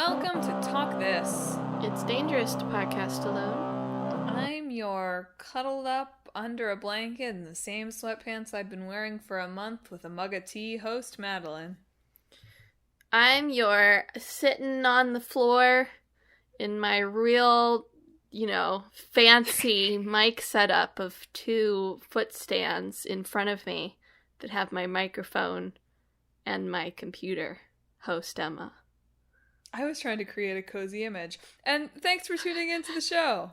Welcome to Talk This. It's dangerous to podcast alone. I'm your cuddled up under a blanket in the same sweatpants I've been wearing for a month with a mug of tea host, Madelyn. I'm your sitting on the floor in my real, fancy mic setup of 2 foot stands in front of me that have my microphone and my computer, host Emma. I was trying to create a cozy image. And thanks for tuning into the show.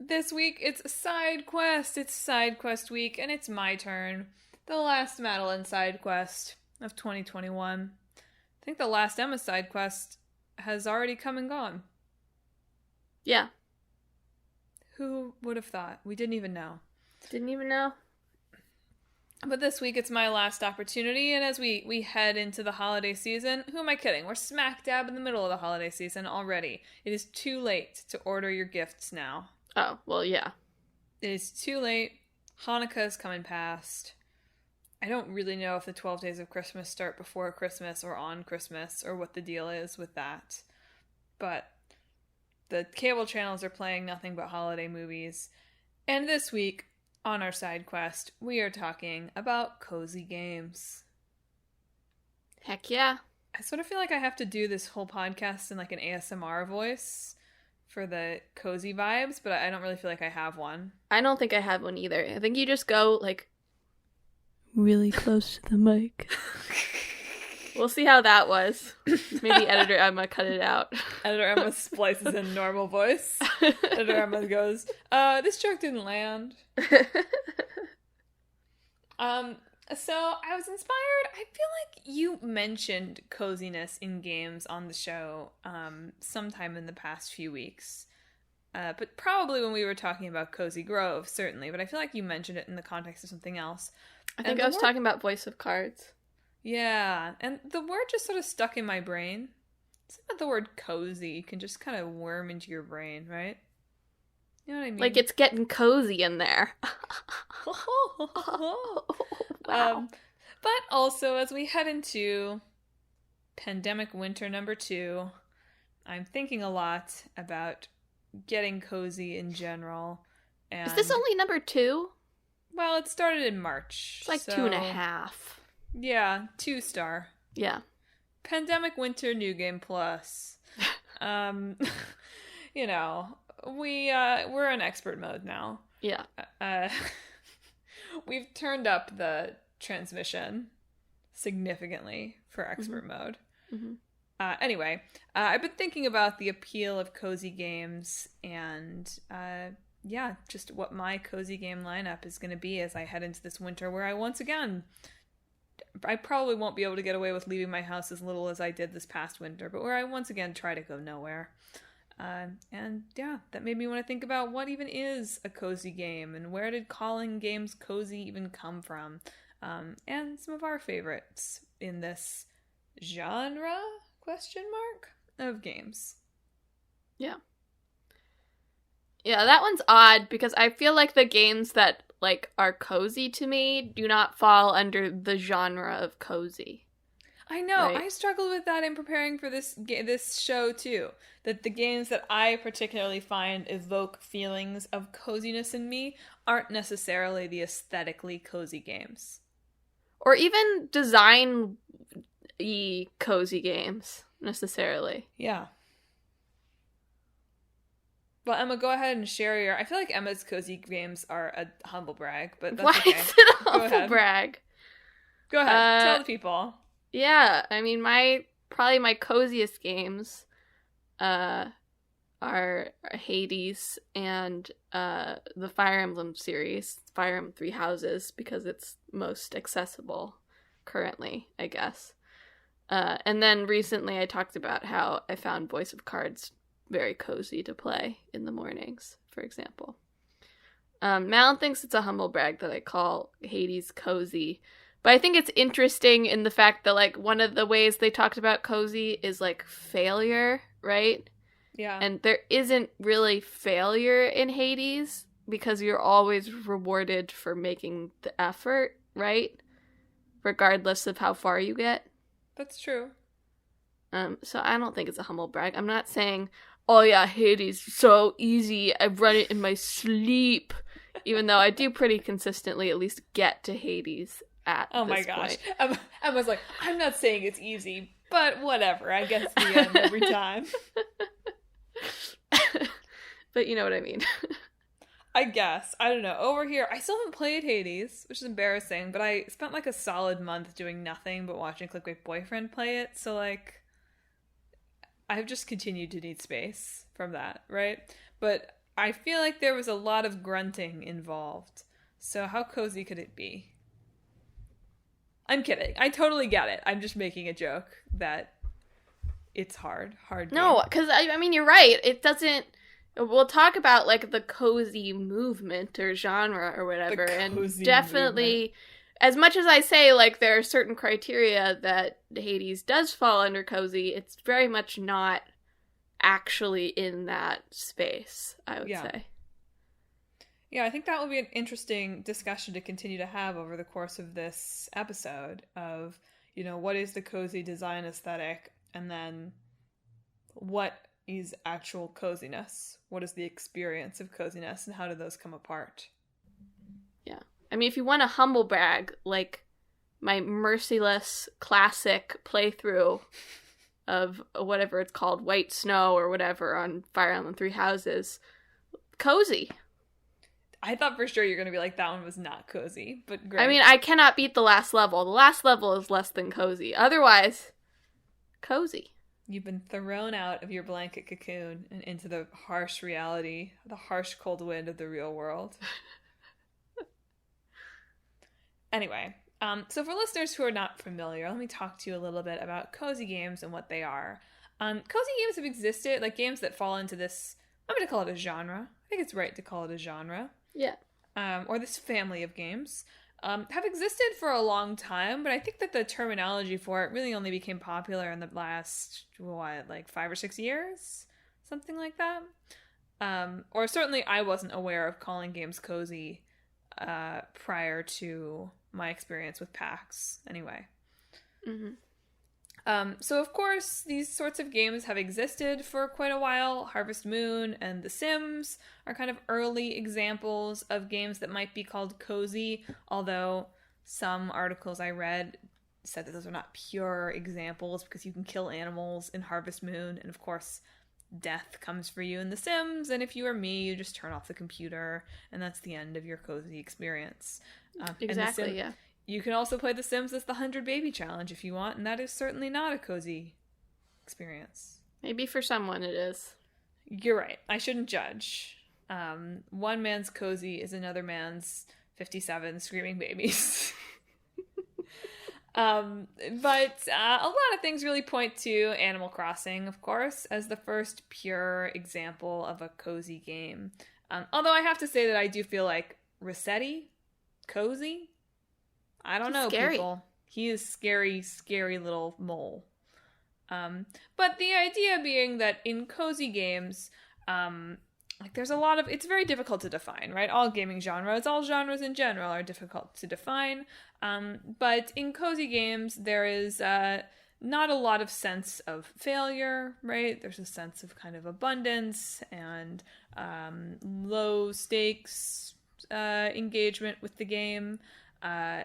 This week, it's side quest. It's side quest week, and it's my turn. The last Madelyn side quest of 2021. I think the last Emma side quest has already come and gone. Yeah. Who would have thought? We didn't even know. Didn't even know? But this week, it's my last opportunity, and as we head into the holiday season, who am I kidding? We're smack dab in the middle of the holiday season already. It is too late to order your gifts now. Oh, well, yeah. It is too late. Hanukkah is coming past. I don't really know if the 12 days of Christmas start before Christmas or on Christmas, or what the deal is with that. But the cable channels are playing nothing but holiday movies. And this week, on our side quest, we are talking about cozy games. Heck yeah. I sort of feel like I have to do this whole podcast in like an ASMR voice for the cozy vibes, but I don't really feel like I have one. I don't think I have one either. I think you just go, really close to the mic. We'll see how that was. Maybe Editor Emma cut it out. Editor Emma splices in normal voice. Editor Emma goes, this joke didn't land. So I was inspired. I feel like you mentioned coziness in games on the show sometime in the past few weeks. But probably when we were talking about Cozy Grove, certainly. But I feel like you mentioned it in the context of something else. I think I was talking about Voice of Cards. Yeah, and the word just sort of stuck in my brain. Something about the word cozy can just kind of worm into your brain, right? You know what I mean? Like it's getting cozy in there. Wow. But also, as we head into pandemic winter number 2, I'm thinking a lot about getting cozy in general. And is this only number 2? Well, it started in March. It's like 2.5. Yeah, 2-star. Yeah. Pandemic Winter New Game Plus. We're in expert mode now. Yeah. We've turned up the transmission significantly for expert mode. Mm-hmm. Anyway, I've been thinking about the appeal of cozy games and just what my cozy game lineup is going to be as I head into this winter where I probably won't be able to get away with leaving my house as little as I did this past winter, but where I once again try to go nowhere. That made me want to think about what even is a cozy game, and where did calling games cozy even come from? And some of our favorites in this genre, ? Of games. Yeah. Yeah, that one's odd, because I feel like the games that are cozy to me do not fall under the genre of cozy. I know. Right? I struggled with that in preparing for this show too. That the games that I particularly find evoke feelings of coziness in me aren't necessarily the aesthetically cozy games. Or even design-y cozy games, necessarily. Yeah. Well, Emma, go ahead and share your... I feel like Emma's cozy games are a humble brag, but that's okay. Why is it a humble brag? Go ahead. Tell the people. Yeah, I mean, my coziest games are Hades and the Fire Emblem series, Fire Emblem 3 Houses, because it's most accessible currently, I guess. And then recently I talked about how I found Voice of Cards very cozy to play in the mornings, for example. Mal thinks it's a humble brag that I call Hades cozy, but I think it's interesting in the fact that one of the ways they talked about cozy is failure, right? Yeah. And there isn't really failure in Hades because you're always rewarded for making the effort, right? Regardless of how far you get. That's true. So I don't think it's a humble brag. I'm not saying, oh yeah, Hades, so easy, I run it in my sleep. Even though I do pretty consistently at least get to Hades at this point. Oh my gosh. Emma's like, I'm not saying it's easy, but whatever, I get to the end every time. But you know what I mean. I guess. I don't know. Over here, I still haven't played Hades, which is embarrassing, but I spent like a solid month doing nothing but watching Click My Boyfriend play it, so like, I've just continued to need space from that, right? But I feel like there was a lot of grunting involved, so how cozy could it be? I'm kidding. I totally get it. I'm just making a joke that it's hard. No, because I mean, you're right. It doesn't... We'll talk about, like, the cozy movement or genre or whatever, and definitely, movement. As much as I say, like, there are certain criteria that Hades does fall under cozy, it's very much not actually in that space, I would say. Yeah, I think that will be an interesting discussion to continue to have over the course of this episode of, you know, what is the cozy design aesthetic, and then what is actual coziness? What is the experience of coziness, and how do those come apart? Yeah. I mean, if you want a humble brag, like my merciless classic playthrough of whatever it's called, White Snow or whatever on Fire Emblem Three Houses, cozy. I thought for sure you're going to be like, that one was not cozy, but great. I mean, I cannot beat the last level. The last level is less than cozy. Otherwise, cozy. You've been thrown out of your blanket cocoon and into the harsh reality, the harsh cold wind of the real world. Anyway, so for listeners who are not familiar, let me talk to you a little bit about cozy games and what they are. Cozy games have existed, like games that fall into this, I'm going to call it a genre. I think it's right to call it a genre. Yeah. Or this family of games. Have existed for a long time, but I think that the terminology for it really only became popular in the last, 5 or 6 years? Something like that. Or certainly I wasn't aware of calling games cozy prior to my experience with PAX, anyway. Mm-hmm. So of course, these sorts of games have existed for quite a while. Harvest Moon and The Sims are kind of early examples of games that might be called cozy, although some articles I read said that those are not pure examples because you can kill animals in Harvest Moon, and of course, death comes for you in The Sims, and if you are me, you just turn off the computer, and that's the end of your cozy experience. Exactly, yeah. You can also play The Sims as the 100 Baby Challenge if you want, and that is certainly not a cozy experience. Maybe for someone it is. You're right. I shouldn't judge. One man's cozy is another man's 57 screaming babies. But a lot of things really point to Animal Crossing, of course, as the first pure example of a cozy game. Although I have to say that I do feel like Rossetti, cozy? I don't know, scary. People. He is scary, scary little mole. But the idea being that in cozy games, there's a lot of... It's very difficult to define, right? All gaming genres, all genres in general are difficult to define. But in cozy games, there is not a lot of sense of failure, right? There's a sense of kind of abundance and low stakes engagement with the game.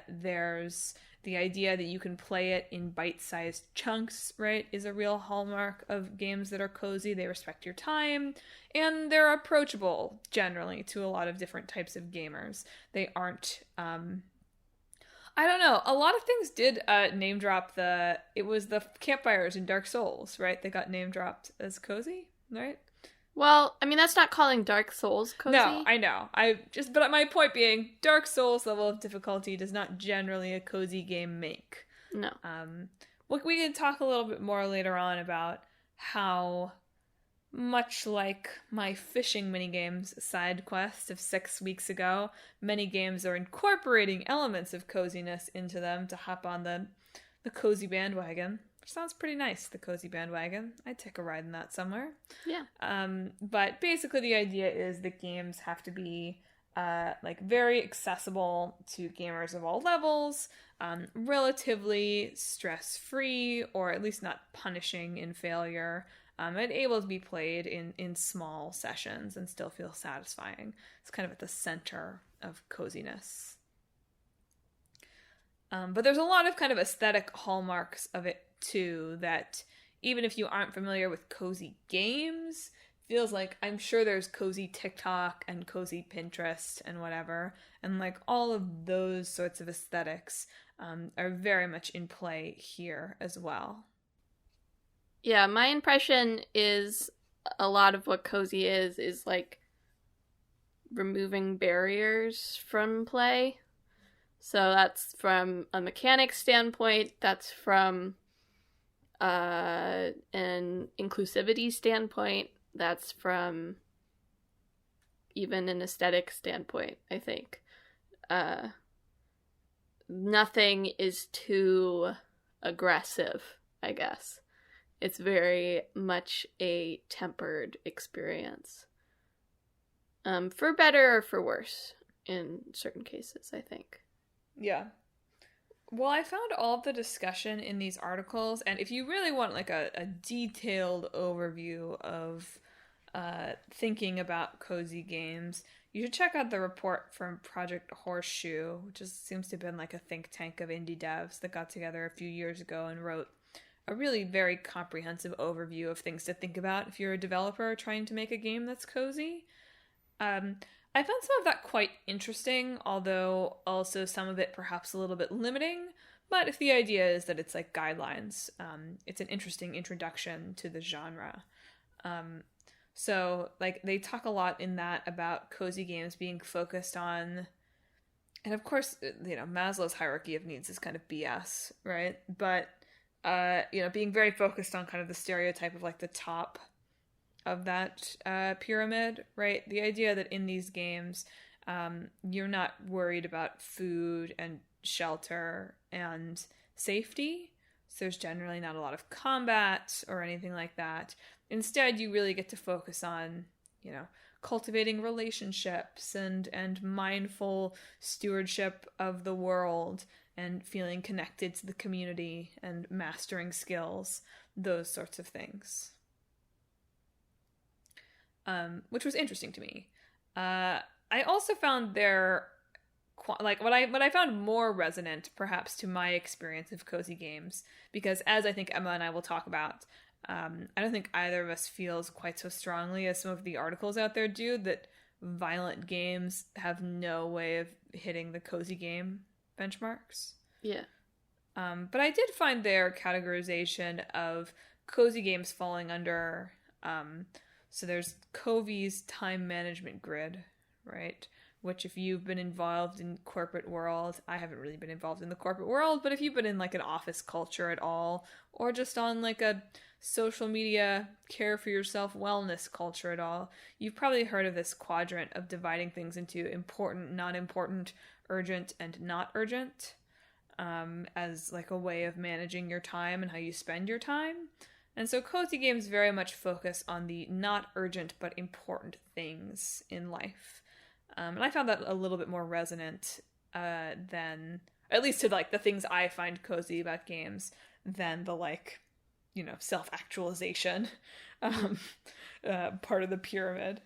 There's the idea that you can play it in bite-sized chunks, right, is a real hallmark of games that are cozy. They respect your time, and they're approachable, generally, to a lot of different types of gamers. They aren't, I don't know, a lot of things did name drop it was the campfires in Dark Souls, right? They got name dropped as cozy, right? Well, I mean, that's not calling Dark Souls cozy. No, I know. But my point being, Dark Souls level of difficulty does not generally a cozy game make. No. We can talk a little bit more later on about how, much like my fishing minigames side quest of 6 weeks ago, many games are incorporating elements of coziness into them to hop on the cozy bandwagon. Sounds pretty nice, the cozy bandwagon. I'd take a ride in that somewhere. Yeah. But basically the idea is that games have to be like very accessible to gamers of all levels, relatively stress-free, or at least not punishing in failure, and able to be played in small sessions and still feel satisfying. It's kind of at the center of coziness. But there's a lot of kind of aesthetic hallmarks of it too, that even if you aren't familiar with cozy games, feels like, I'm sure there's cozy TikTok and cozy Pinterest and whatever, and like all of those sorts of aesthetics are very much in play here as well. Yeah, my impression is a lot of what cozy is like removing barriers from play. So that's from a mechanics standpoint, that's from an inclusivity standpoint, that's from even an aesthetic standpoint, I think. Nothing is too aggressive, I guess. It's very much a tempered experience. For better or for worse, in certain cases, I think. Yeah. Well, I found all of the discussion in these articles, and if you really want like a detailed overview of thinking about cozy games, you should check out the report from Project Horseshoe, which seems to have been like a think tank of indie devs that got together a few years ago and wrote a really very comprehensive overview of things to think about if you're a developer trying to make a game that's cozy. I found some of that quite interesting, although also some of it perhaps a little bit limiting. But if the idea is that it's like guidelines, it's an interesting introduction to the genre. So like they talk a lot in that about cozy games being focused on, and of course, Maslow's hierarchy of needs is kind of BS, right? But being very focused on kind of the stereotype of like the top of that pyramid, right? The idea that in these games, you're not worried about food and shelter and safety. So there's generally not a lot of combat or anything like that. Instead, you really get to focus on, cultivating relationships and mindful stewardship of the world and feeling connected to the community and mastering skills, those sorts of things. Which was interesting to me. I also found what I found more resonant, perhaps, to my experience of cozy games, because as I think Emma and I will talk about, I don't think either of us feels quite so strongly as some of the articles out there do that violent games have no way of hitting the cozy game benchmarks. Yeah. But I did find their categorization of cozy games falling under... So there's Covey's time management grid, right? Which if you've been involved in corporate world, I haven't really been involved in the corporate world, but if you've been in like an office culture at all, or just on like a social media care for yourself wellness culture at all, you've probably heard of this quadrant of dividing things into important, non-important, urgent, and not urgent, as like a way of managing your time and how you spend your time. And so cozy games very much focus on the not urgent but important things in life. And I found that a little bit more resonant than, at least to like the things I find cozy about games, than the like, self-actualization part of the pyramid.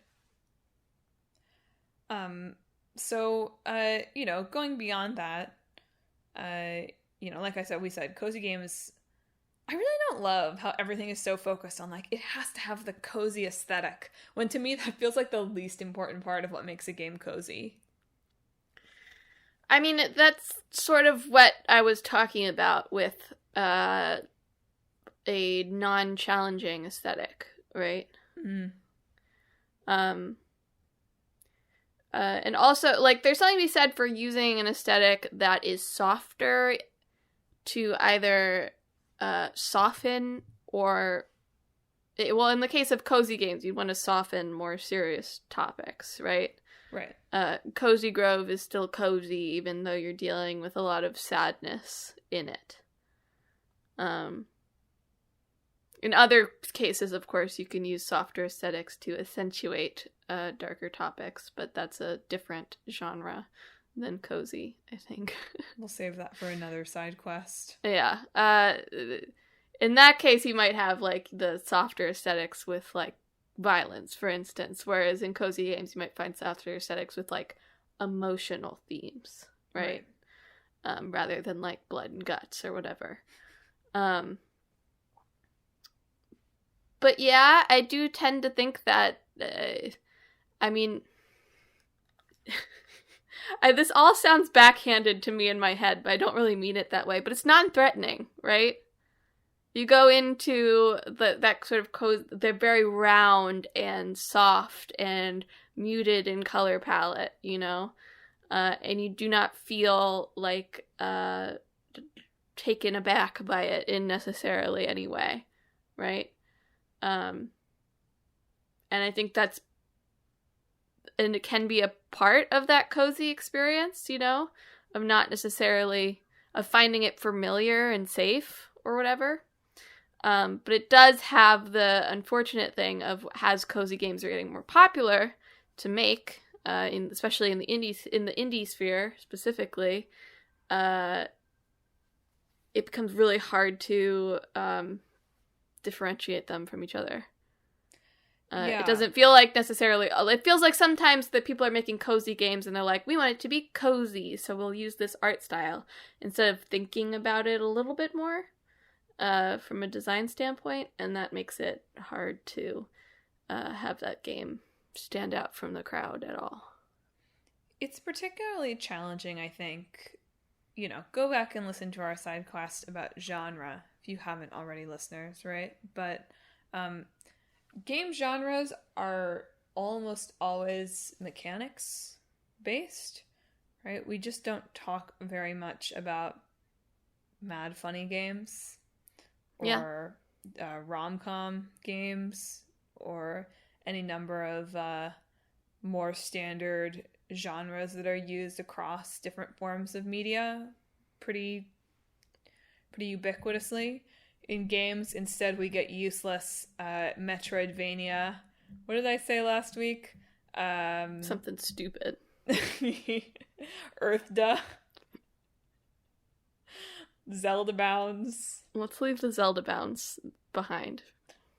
So, going beyond that, like I said, we said cozy games... I really don't love how everything is so focused on, like, it has to have the cozy aesthetic, when to me that feels like the least important part of what makes a game cozy. I mean, that's sort of what I was talking about with a non-challenging aesthetic, right? Mm. And also, like, there's something to be said for using an aesthetic that is softer to either... soften or... in the case of cozy games, you'd want to soften more serious topics, right? Right. Cozy Grove is still cozy, even though you're dealing with a lot of sadness in it. In other cases, of course, you can use softer aesthetics to accentuate darker topics, but that's a different genre than cozy, I think. We'll save that for another side quest. Yeah. In that case, you might have, like, the softer aesthetics with, like, violence, for instance, whereas in cozy games, you might find softer aesthetics with, like, emotional themes, right? Rather than, like, blood and guts or whatever. But yeah, I do tend to think that, I mean, this all sounds backhanded to me in my head, but I don't really mean it that way. But it's non-threatening, right? You go into that sort of they're very round and soft and muted in color palette, you know? And you do not feel like taken aback by it in necessarily any way, right? And I think and it can be a part of that cozy experience, you know, of not necessarily, of finding it familiar and safe or whatever. But it does have the unfortunate thing of, as cozy games are getting more popular to make, especially in the indie sphere specifically, it becomes really hard to differentiate them from each other. It doesn't feel like necessarily... It feels like sometimes that people are making cozy games and they're like, we want it to be cozy, so we'll use this art style, instead of thinking about it a little bit more from a design standpoint, and that makes it hard to have that game stand out from the crowd at all. It's particularly challenging, I think. You know, go back and listen to our side quest about genre, if you haven't already, listeners, right? But game genres are almost always mechanics based, right? We just don't talk very much about mad funny games or rom-com games or any number of more standard genres that are used across different forms of media pretty ubiquitously. In games, instead, we get useless Metroidvania. What did I say last week? Something stupid. Earthda. Zelda bounds. Let's leave the Zelda bounds behind.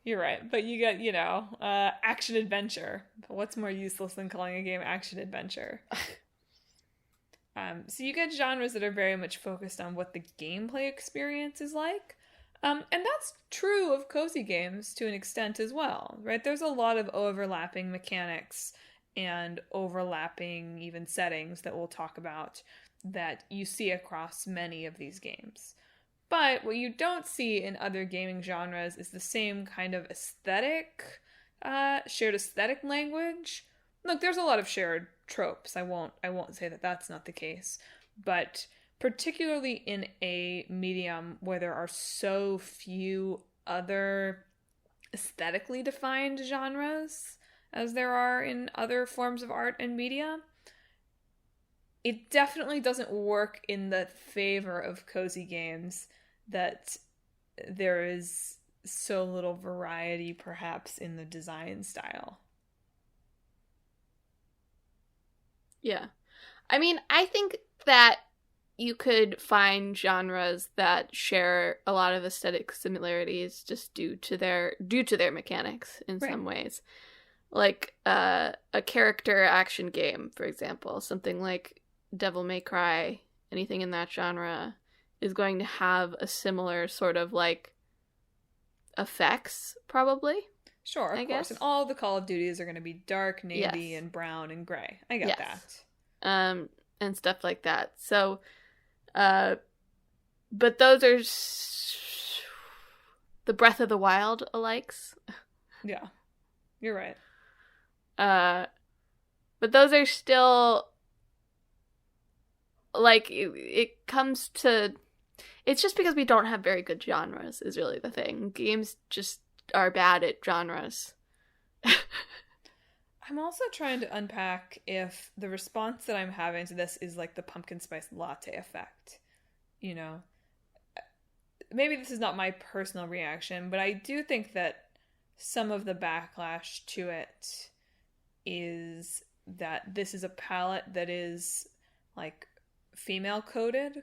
You're right, but you get, action adventure. What's more useless than calling a game action adventure? So you get genres that are very much focused on what the gameplay experience is like. And that's true of cozy games to an extent as well, right? There's a lot of overlapping mechanics and overlapping even settings that we'll talk about that you see across many of these games. But what you don't see in other gaming genres is the same kind of aesthetic, shared aesthetic language. Look, there's a lot of shared tropes. I won't say that that's not the case, but particularly in a medium where there are so few other aesthetically defined genres as there are in other forms of art and media, it definitely doesn't work in the favor of cozy games that there is so little variety, perhaps, in the design style. Yeah. I mean, I think that you could find genres that share a lot of aesthetic similarities just due to their mechanics in some ways. Like a character action game, for example, something like Devil May Cry, anything in that genre is going to have a similar sort of like effects, probably. Sure, of course. And all the Call of Duties are going to be dark, navy, and brown and gray. I get that. And stuff like that. So, but those are the Breath of the Wild alikes. Yeah, you're right. But those are still, like, it comes to, it's just because we don't have very good genres is really the thing. Games just are bad at genres. I'm also trying to unpack if the response that I'm having to this is like the pumpkin spice latte effect. You know, maybe this is not my personal reaction, but I do think that some of the backlash to it is that this is a palette that is like female coded,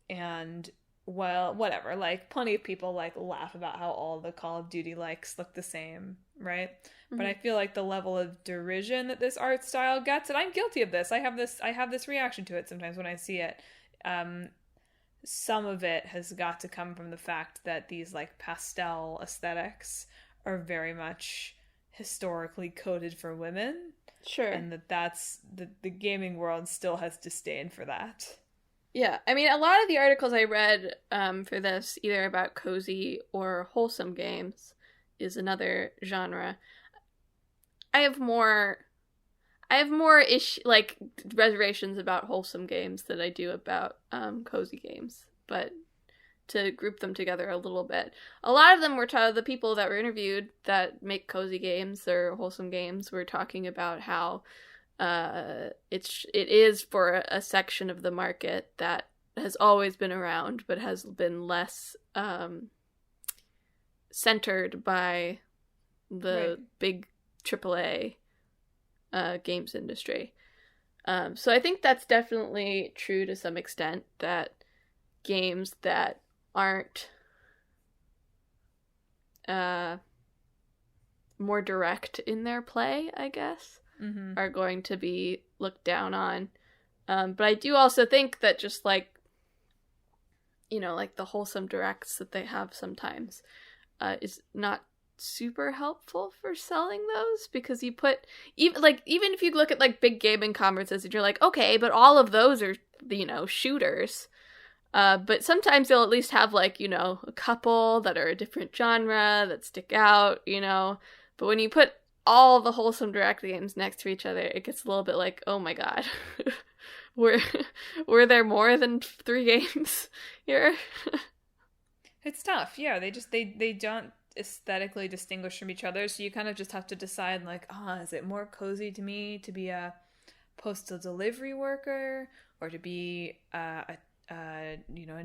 and well, whatever, like plenty of people like laugh about how all the Call of Duty likes look the same, right? Mm-hmm. But I feel like the level of derision that this art style gets, and I'm guilty of this. I have this reaction to it sometimes when I see it. Some of it has got to come from the fact that these like pastel aesthetics are very much historically coded for women. Sure. And that's the gaming world still has disdain for that. Yeah, I mean, a lot of the articles I read for this, either about cozy or wholesome games, is another genre. I have more like reservations about wholesome games than I do about cozy games, but to group them together a little bit, a lot of them were the people that were interviewed that make cozy games or wholesome games were talking about how it is for a section of the market that has always been around but has been less centered by the big AAA games industry. So I think that's definitely true to some extent, that games that aren't more direct in their play, I guess, are going to be looked down on. But I do also think that just like, you know, like the wholesome directs that they have sometimes is not super helpful for selling those, because you put even if you look at like big gaming conferences and you're like, okay, but all of those are, you know, shooters. But sometimes you'll at least have like, you know, a couple that are a different genre that stick out, you know. But when you put all the wholesome direct games next to each other, it gets a little bit like, oh my god, were there more than 3 games here? It's tough. Yeah, they don't aesthetically distinguish from each other, so you kind of just have to decide like, is it more cozy to me to be a postal delivery worker, or to be a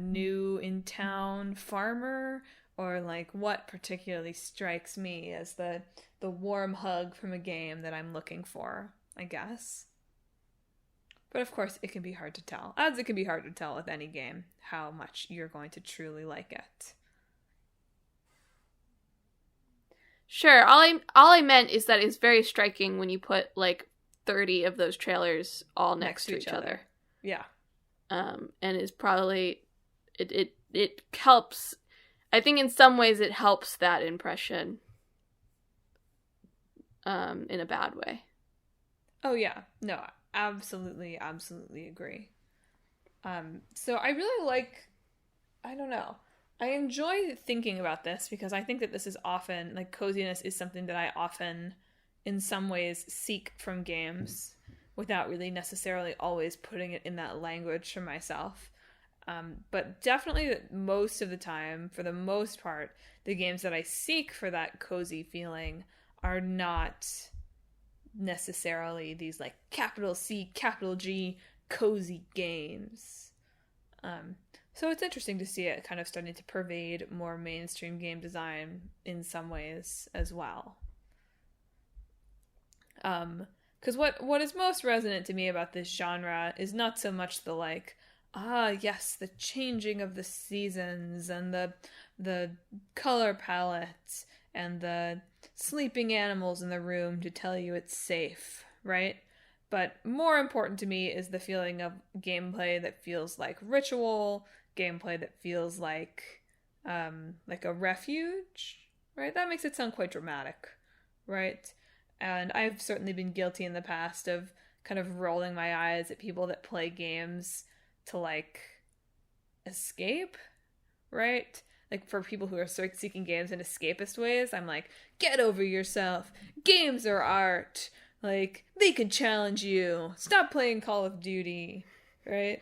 new in town farmer, or like what particularly strikes me as the warm hug from a game that I'm looking for, I guess. But of course, it can be hard to tell, as it can be hard to tell with any game how much you're going to truly like it. Sure. All I meant is that it's very striking when you put like 30 of those trailers all next to each other. Yeah. And it's probably it helps. I think in some ways it helps that impression. In a bad way. Oh yeah. No, absolutely agree. So I really like, I don't know, I enjoy thinking about this because I think that this is often, like, coziness is something that I often, in some ways, seek from games without really necessarily always putting it in that language for myself. But definitely most of the time, for the most part, the games that I seek for that cozy feeling are not necessarily these, like, capital C, capital G, cozy games. So it's interesting to see it kind of starting to pervade more mainstream game design in some ways as well. Because what is most resonant to me about this genre is not so much the like, yes, the changing of the seasons and the color palette and the sleeping animals in the room to tell you it's safe, right? But more important to me is the feeling of gameplay that feels like ritual, gameplay that feels like a refuge, right? That makes it sound quite dramatic, right? And I've certainly been guilty in the past of kind of rolling my eyes at people that play games to, like, escape, right? Like, for people who are seeking games in escapist ways, I'm like, get over yourself. Games are art. Like, they can challenge you. Stop playing Call of Duty, right?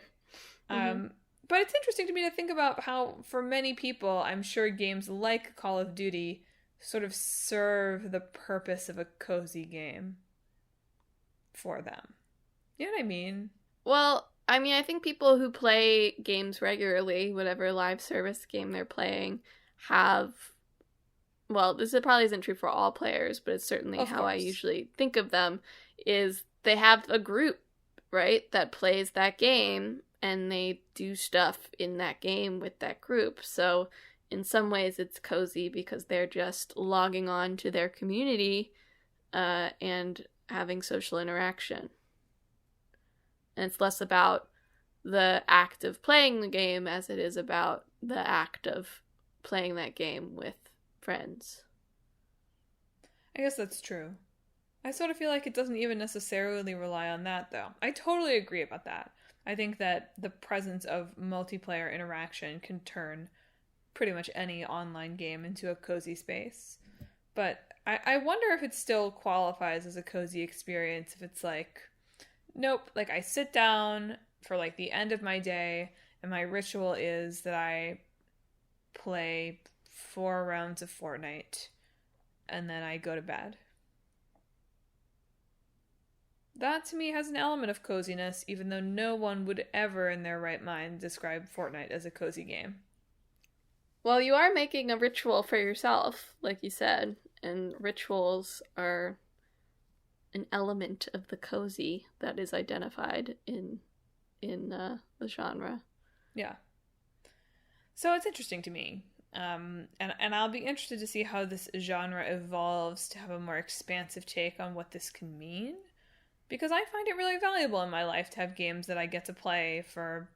Mm-hmm. But it's interesting to me to think about how, for many people, I'm sure games like Call of Duty sort of serve the purpose of a cozy game for them. You know what I mean? Well, I mean, I think people who play games regularly, whatever live service game they're playing, have well, this probably isn't true for all players, but it's certainly Of how I course. usually think of them, is they have a group, right, that plays that game, and they do stuff in that game with that group. So in some ways it's cozy because they're just logging on to their community and having social interaction. And it's less about the act of playing the game as it is about the act of playing that game with friends. I guess that's true. I sort of feel like it doesn't even necessarily rely on that, though. I totally agree about that. I think that the presence of multiplayer interaction can turn pretty much any online game into a cozy space. But I wonder if it still qualifies as a cozy experience if it's like, nope, like I sit down for like the end of my day and my ritual is that I play 4 rounds of Fortnite and then I go to bed. That to me has an element of coziness, even though no one would ever in their right mind describe Fortnite as a cozy game. Well, you are making a ritual for yourself, like you said, and rituals are an element of the cozy that is identified in the genre. Yeah. So it's interesting to me. And I'll be interested to see how this genre evolves to have a more expansive take on what this can mean. Because I find it really valuable in my life to have games that I get to play for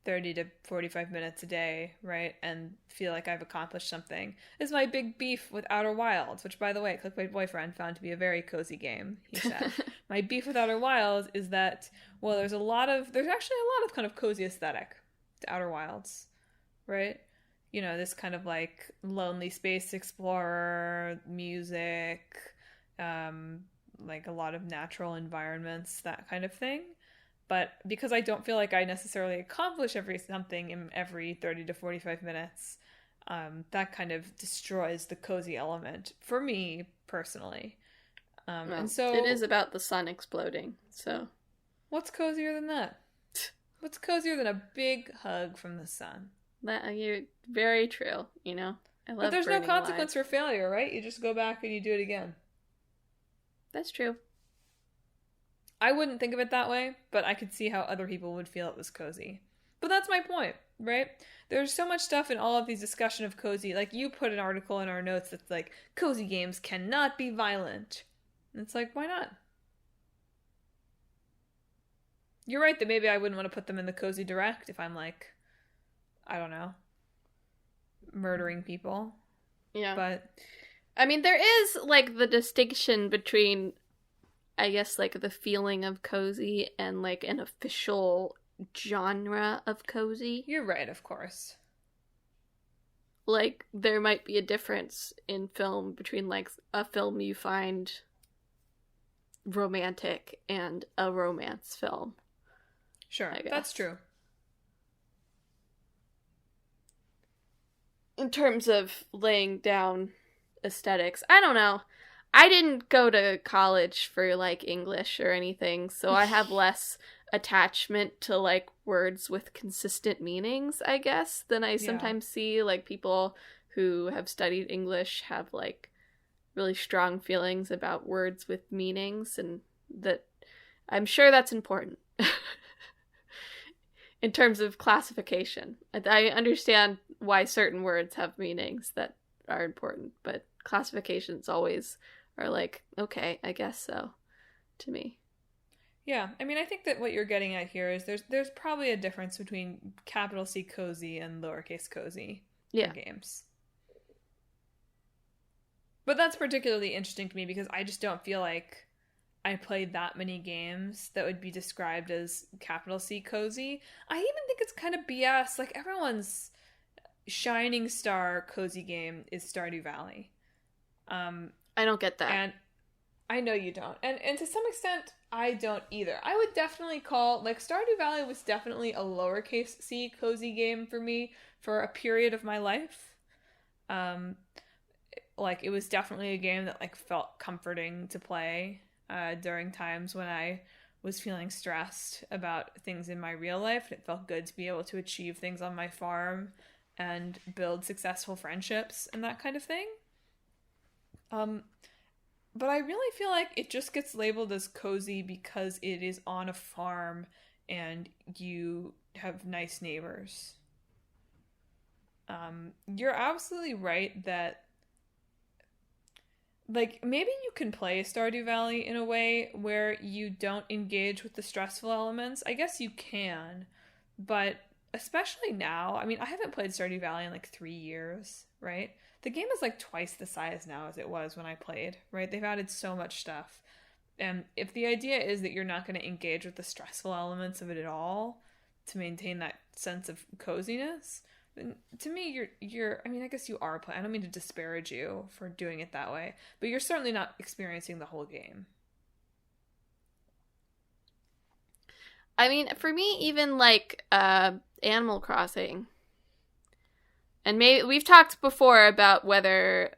30 to 45 minutes a day, right? And feel like I've accomplished something. This is my big beef with Outer Wilds, which, by the way, Clickbait Boyfriend found to be a very cozy game, he said. My beef with Outer Wilds is that, well, there's actually a lot of kind of cozy aesthetic to Outer Wilds, right? You know, this kind of like lonely space explorer, music, like a lot of natural environments, that kind of thing. But because I don't feel like I necessarily accomplish something in every 30 to 45 minutes, that kind of destroys the cozy element for me personally. Well, and so it is about the sun exploding, so what's cozier than that? What's cozier than a big hug from the sun? You're very true, you know? I love But there's no burning consequence alive. for failure, right? You just go back and you do it again. That's true. I wouldn't think of it that way, but I could see how other people would feel it was cozy. But that's my point, right? There's so much stuff in all of these discussion of cozy. Like you put an article in our notes that's like, cozy games cannot be violent. And it's like, why not? You're right that maybe I wouldn't want to put them in the cozy direct if I'm like, I don't know, murdering people. Yeah. But I mean, there is, like, the distinction between, I guess, like, the feeling of cozy and, like, an official genre of cozy. you're right, of course. Like, there might be a difference in film between, like, a film you find romantic and a romance film. Sure, I guess. that's true. In terms of laying down aesthetics, I don't know. I didn't go to college for like English or anything, so I have less attachment to like words with consistent meanings, I guess, than I sometimes see. Like people who have studied English have like really strong feelings about words with meanings, and that I'm sure that's important. In terms of classification, I understand why certain words have meanings that are important, but classifications always are like, okay, I guess so, to me. Yeah, I mean, I think that what you're getting at here is there's probably a difference between capital C cozy and lowercase cozy in games. But that's particularly interesting to me because I just don't feel like I played that many games that would be described as capital C cozy. I even think it's kind of BS. Like everyone's shining star cozy game is Stardew Valley. I don't get that. And I know you don't. And to some extent, I don't either. I would definitely call, like, Stardew Valley was definitely a lowercase c cozy game for me for a period of my life. Like, it was definitely a game that, like, felt comforting to play during times when I was feeling stressed about things in my real life. It felt good to be able to achieve things on my farm and build successful friendships and that kind of thing. But I really feel like it just gets labeled as cozy because it is on a farm and you have nice neighbors. You're absolutely right that, like, maybe you can play Stardew Valley in a way where you don't engage with the stressful elements. I guess you can, but especially now, I mean, I haven't played Stardew Valley in like 3 years, right? The game is like twice the size now as it was when I played, right? They've added so much stuff. And if the idea is that you're not going to engage with the stressful elements of it at all to maintain that sense of coziness, then to me you're I mean, I guess you are playing. I don't mean to disparage you for doing it that way, but you're certainly not experiencing the whole game. I mean, for me, even like Animal Crossing, and maybe we've talked before about whether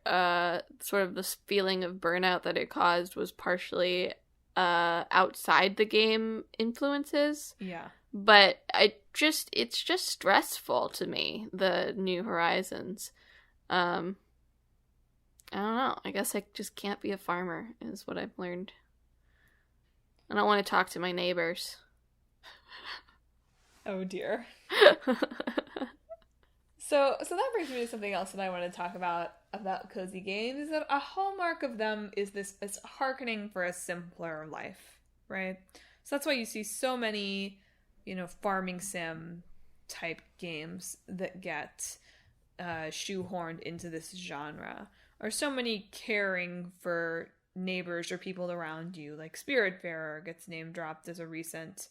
sort of this feeling of burnout that it caused was partially outside the game influences. Yeah. But it's just stressful to me, the New Horizons. I don't know. I guess I just can't be a farmer, is what I've learned. I don't want to talk to my neighbors. Oh dear. So that brings me to something else that I want to talk about cozy games, is that a hallmark of them is this it's hearkening for a simpler life, right? So that's why you see so many, farming sim type games that get shoehorned into this genre, or so many caring for neighbors or people around you, like Spiritfarer gets name dropped as a recent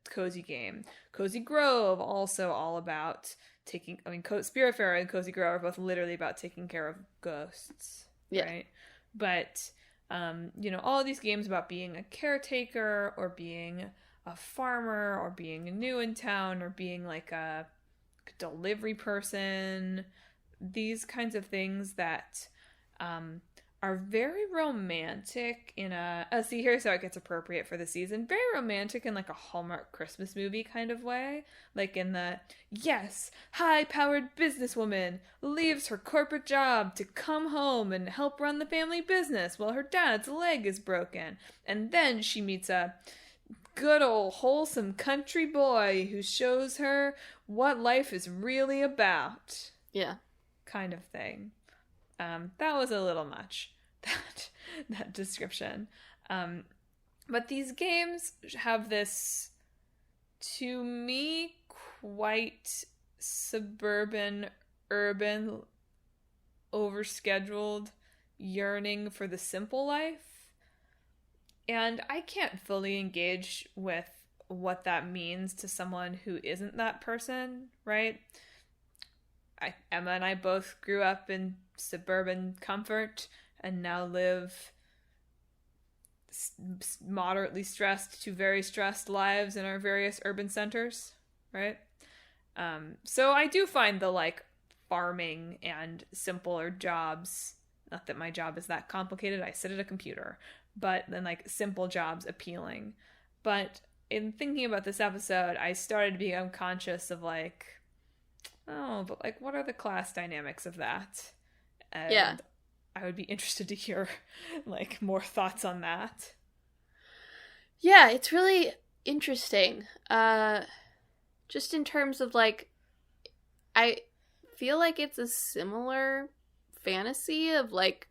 cozy game. Cozy Grove, also all about Spiritfarer and Cozy Grove are both literally about taking care of ghosts, yeah. Right? But all of these games about being a caretaker or being a farmer or being new in town or being like a delivery person, these kinds of things that are very romantic in a see, here's how it gets appropriate for the season, very romantic in like a Hallmark Christmas movie kind of way, like in the yes, high-powered businesswoman leaves her corporate job to come home and help run the family business while her dad's leg is broken, and then she meets a good old wholesome country boy who shows her what life is really about. Yeah. Kind of thing. That was a little much, that description. But these games have this, to me, quite suburban, urban, overscheduled yearning for the simple life. And I can't fully engage with what that means to someone who isn't that person, right? Emma and I both grew up in suburban comfort and now live moderately stressed to very stressed lives in our various urban centers, right? So I do find the like farming and simpler jobs, not that my job is that complicated, I sit at a computer, but then like simple jobs appealing. But in thinking about this episode, I started to become conscious of like, oh, but like, what are the class dynamics of that? And yeah. I would be interested to hear like more thoughts on that. Yeah, it's really interesting. Just in terms of like, I feel like it's a similar fantasy of like,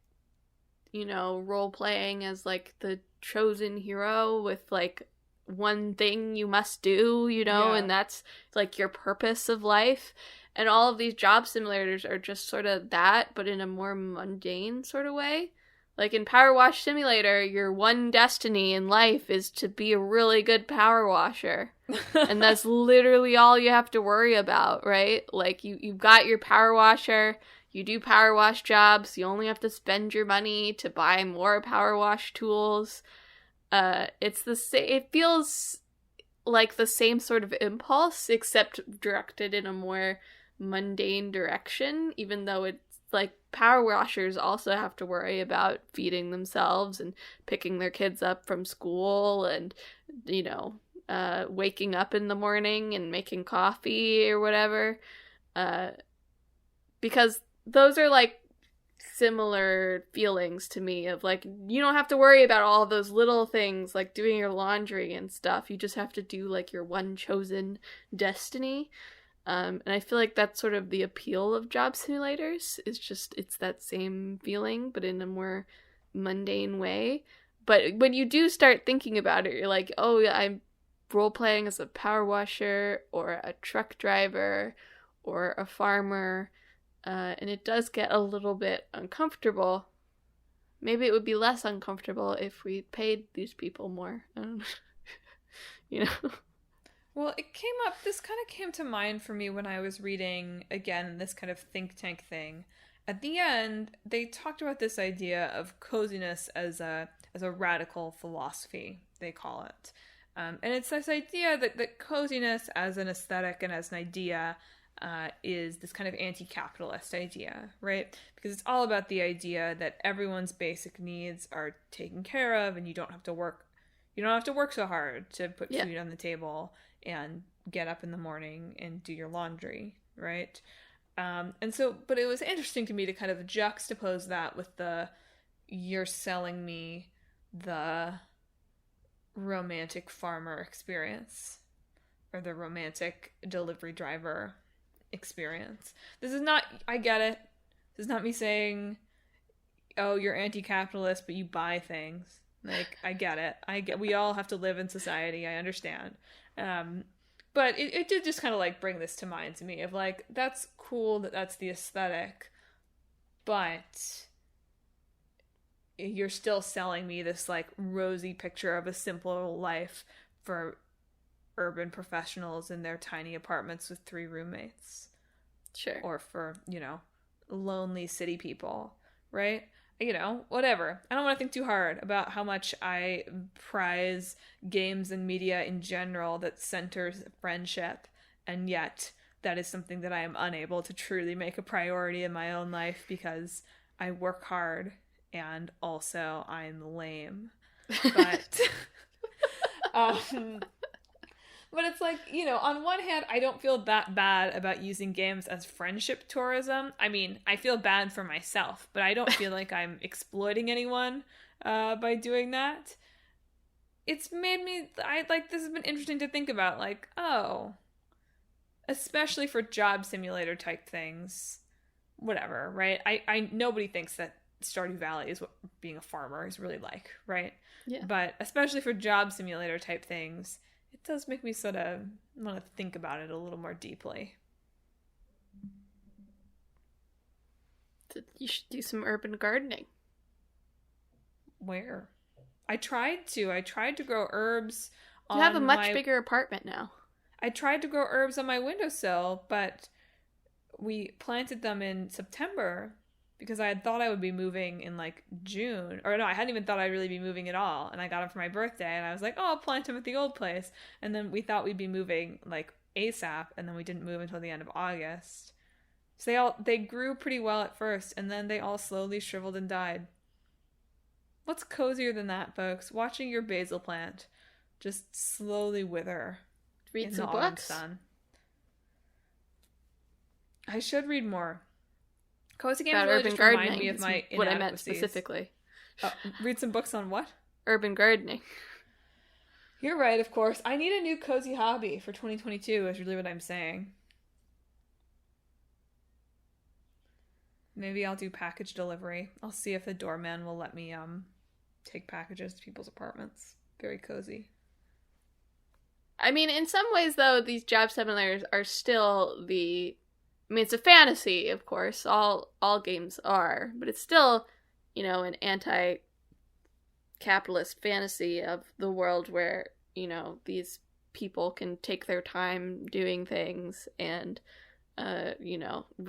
role playing as like the chosen hero with like one thing you must do, Yeah. and that's like your purpose of life. And all of these job simulators are just sort of that, but in a more mundane sort of way. Like in Power Wash Simulator, your one destiny in life is to be a really good power washer. And that's literally all you have to worry about, right? Like you've got your power washer, you do power wash jobs, you only have to spend your money to buy more power wash tools. It's the same. It feels like the same sort of impulse, except directed in a more mundane direction, even though it's like power washers also have to worry about feeding themselves and picking their kids up from school and waking up in the morning and making coffee or whatever, because those are like similar feelings to me of like, you don't have to worry about all those little things like doing your laundry and stuff. You just have to do like your one chosen destiny. And I feel like that's sort of the appeal of job simulators, is just it's that same feeling but in a more mundane way. But when you do start thinking about it, you're like, oh yeah, I'm role playing as a power washer or a truck driver or a farmer. And it does get a little bit uncomfortable. Maybe it would be less uncomfortable if we paid these people more. You know? Well, this kind of came to mind for me when I was reading, again, this kind of think tank thing. At the end, they talked about this idea of coziness as a radical philosophy, they call it. And it's this idea that coziness as an aesthetic and as an idea is this kind of anti-capitalist idea, right? Because it's all about the idea that everyone's basic needs are taken care of, and you don't have to work so hard to put food on the table and get up in the morning and do your laundry, right? But it was interesting to me to kind of juxtapose that with you're selling me the romantic farmer experience or the romantic delivery driver experience. This is not, I get it. This is not me saying, oh, you're anti-capitalist, but you buy things. Like, I get it. We all have to live in society. I understand. But it did just kind of like bring this to mind to me of like, that's cool that's the aesthetic, but you're still selling me this like rosy picture of a simpler life for urban professionals in their tiny apartments with 3 roommates. Sure. Or for, lonely city people, right? Whatever. I don't want to think too hard about how much I prize games and media in general that centers friendship, and yet that is something that I am unable to truly make a priority in my own life because I work hard and also I'm lame. But but it's like, on one hand, I don't feel that bad about using games as friendship tourism. I mean, I feel bad for myself, but I don't feel like I'm exploiting anyone by doing that. It's made me, this has been interesting to think about, like, oh, especially for job simulator type things, whatever, right? I nobody thinks that Stardew Valley is what being a farmer is really like, right? Yeah. But especially for job simulator type things, it does make me sort of want to think about it a little more deeply. You should do some urban gardening. Where? I tried to grow herbs on You have a much bigger apartment now. I tried to grow herbs on my windowsill, but we planted them in September because I had thought I would be moving in like June. Or no, I hadn't even thought I'd really be moving at all. And I got them for my birthday and I was like, oh, I'll plant them at the old place. And then we thought we'd be moving like ASAP, and then we didn't move until the end of August. So they grew pretty well at first, and then they all slowly shriveled and died. What's cozier than that, folks? Watching your basil plant just slowly wither. Read some books. Sun. I should read more. Cozy games about really urban just gardening remind me of my inadequacies. What I meant specifically. Read some books on what? Urban gardening. You're right, of course. I need a new cozy hobby for 2022 is really what I'm saying. Maybe I'll do package delivery. I'll see if the doorman will let me take packages to people's apartments. Very cozy. I mean, in some ways, though, these job simulators are still it's a fantasy, of course. All games are. But it's still, an anti-capitalist fantasy of the world where, these people can take their time doing things and,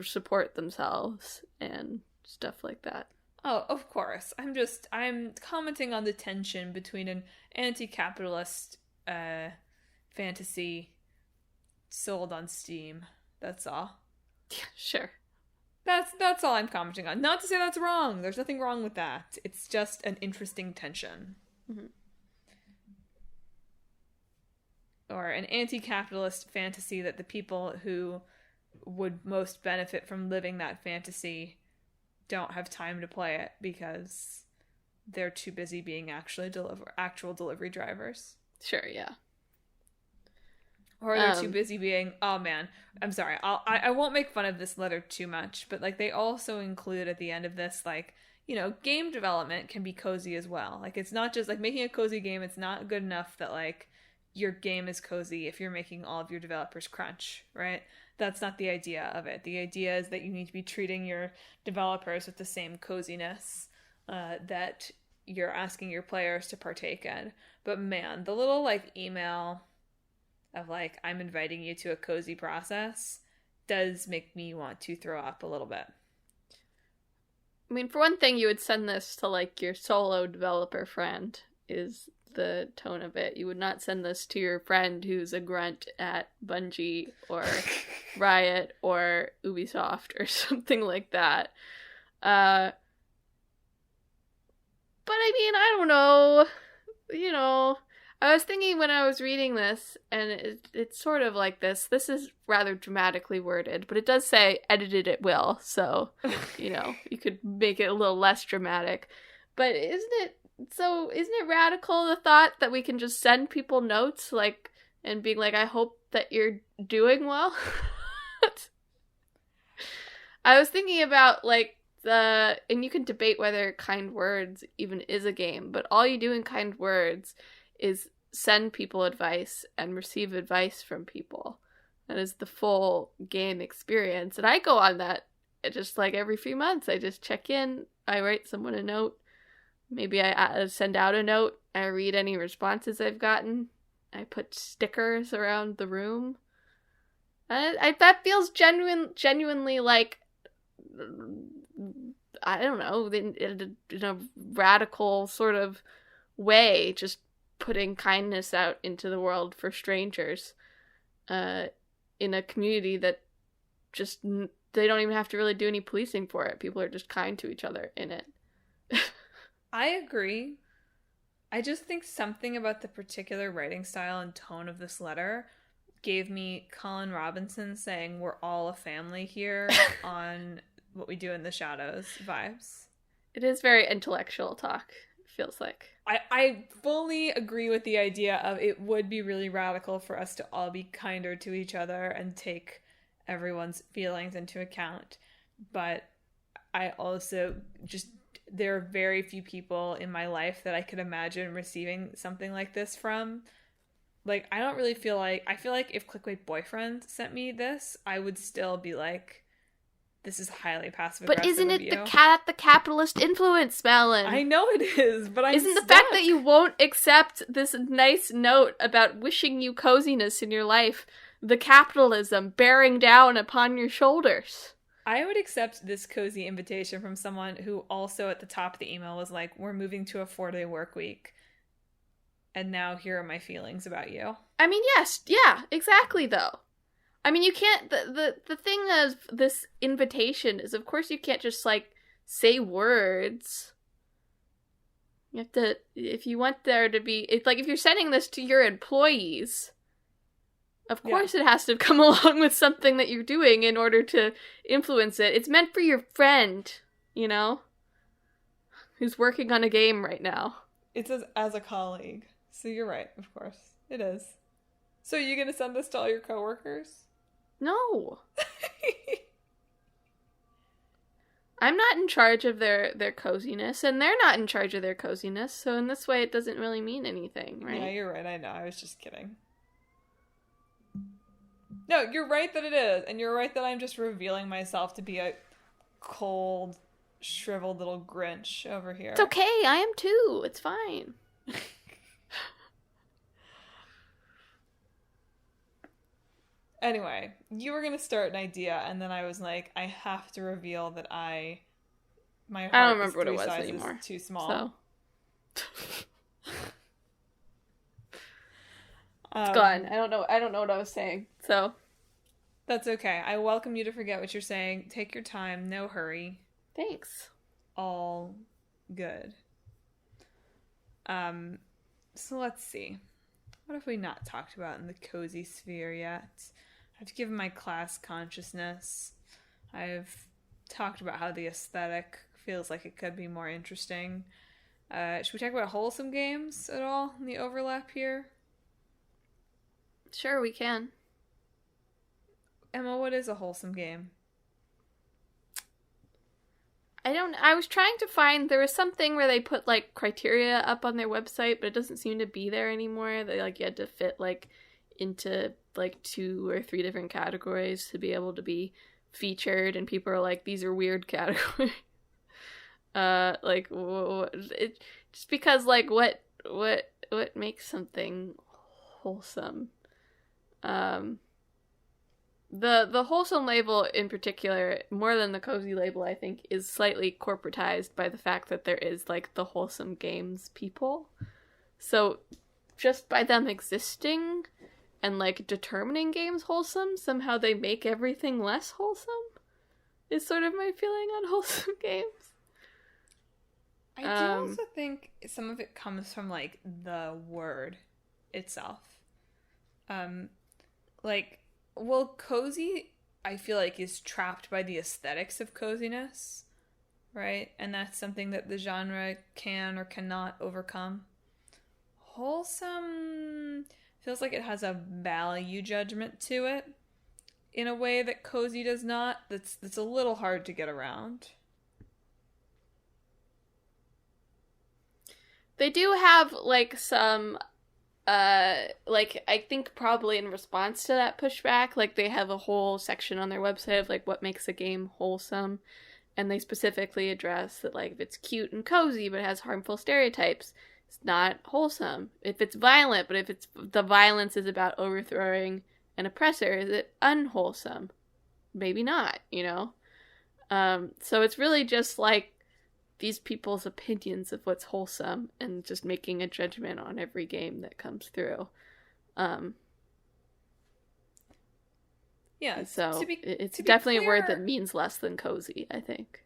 support themselves and stuff like that. Oh, of course. I'm commenting on the tension between an anti-capitalist fantasy sold on Steam. That's all. Yeah, sure. That's all I'm commenting on. Not to say that's wrong. There's nothing wrong with that. It's just an interesting tension. Mm-hmm. Or an anti-capitalist fantasy that the people who would most benefit from living that fantasy don't have time to play it because they're too busy being actual delivery drivers. Sure, yeah. Or they're too busy being, oh man, I'm sorry, I won't make fun of this letter too much, but like they also include at the end of this, like, you know, game development can be cozy as well. Like it's not just like making a cozy game, it's not good enough that like your game is cozy if you're making all of your developers crunch, right? That's not the idea of it. The idea is that you need to be treating your developers with the same coziness that you're asking your players to partake in. But man, the little like email of like, I'm inviting you to a cozy process does make me want to throw up a little bit. I mean, for one thing, you would send this to like your solo developer friend, is the tone of it. You would not send this to your friend who's a grunt at Bungie or Riot or Ubisoft or something like that. But I mean, I don't know. You know, I was thinking when I was reading this, and it's sort of like this. This is rather dramatically worded, but it does say edited at will, so, you know, you could make it a little less dramatic. But isn't it radical, the thought that we can just send people notes, like, and being like, I hope that you're doing well? I was thinking about, like, and you can debate whether kind words even is a game, but all you do in kind words is send people advice and receive advice from people. That is the full game experience. And I go on that just like every few months. I just check in. I write someone a note. Maybe I send out a note. I read any responses I've gotten. I put stickers around the room. That feels genuinely like, I don't know, in a radical sort of way, just putting kindness out into the world for strangers in a community that just, they don't even have to really do any policing for it. People are just kind to each other in it. I agree. I just think something about the particular writing style and tone of this letter gave me Colin Robinson saying we're all a family here on What We Do in the Shadows vibes. It is very intellectual talk, it feels like. I fully agree with the idea of it would be really radical for us to all be kinder to each other and take everyone's feelings into account. But I also just, there are very few people in my life that I could imagine receiving something like this from. Like, I don't really feel like, I feel like if Clickbait Boyfriend sent me this, I would still be like, this is highly passive aggressive. But isn't it the capitalist influence, Madeline? I know it is, but isn't the fact that you won't accept this nice note about wishing you coziness in your life the capitalism bearing down upon your shoulders? I would accept this cozy invitation from someone who also at the top of the email was like, we're moving to a 4-day work week. And now here are my feelings about you. I mean, yes, yeah, exactly, though. I mean, you can't, the thing of this invitation is, of course, you can't just, like, say words. You have to, if you want there to be, it's like, if you're sending this to your employees, of course it has to come along with something that you're doing in order to influence it. It's meant for your friend, you know, who's working on a game right now. It says as a colleague. So you're right, of course. It is. So are you going to send this to all your coworkers? No. I'm not in charge of their coziness, and they're not in charge of their coziness, so in this way it doesn't really mean anything, right? Yeah, you're right, I know. I was just kidding. No, you're right that it is, and you're right that I'm just revealing myself to be a cold, shriveled little Grinch over here. It's okay, I am too. It's fine. Anyway, you were gonna start an idea, and then I was like, I have to reveal that my heart I don't remember is what it 3 was sizes anymore. too small. So. It's gone. I don't know what I was saying. So that's okay. I welcome you to forget what you're saying. Take your time, no hurry. Thanks. All good. So let's see. What have we not talked about in the cozy sphere yet? I've given my class consciousness. I've talked about how the aesthetic feels like it could be more interesting. Should we talk about wholesome games at all in the overlap here? Sure, we can. Emma, what is a wholesome game? I was trying to find, there was something where they put, like, criteria up on their website, but it doesn't seem to be there anymore. They, like, you had to fit, like, into, like, 2 or 3 different categories to be able to be featured, and people are like, these are weird categories. Just because, like, what makes something wholesome? The wholesome label in particular, more than the cozy label, I think, is slightly corporatized by the fact that there is, like, the wholesome games people. So, just by them existing and, like, determining games wholesome, somehow they make everything less wholesome, is sort of my feeling on wholesome games. I do also think some of it comes from, like, the word itself. Well, cozy, I feel like, is trapped by the aesthetics of coziness, right? And that's something that the genre can or cannot overcome. Wholesome feels like it has a value judgment to it in a way that cozy does not. That's a little hard to get around. They do have, like, some... I think probably in response to that pushback, like, they have a whole section on their website of, like, what makes a game wholesome, and they specifically address that, like, if it's cute and cozy but has harmful stereotypes, it's not wholesome. If it's violent, but if the violence is about overthrowing an oppressor, is it unwholesome? Maybe not, you know? So it's really just, like, these people's opinions of what's wholesome and just making a judgment on every game that comes through. Yeah, so it's definitely clear, a word that means less than cozy, I think.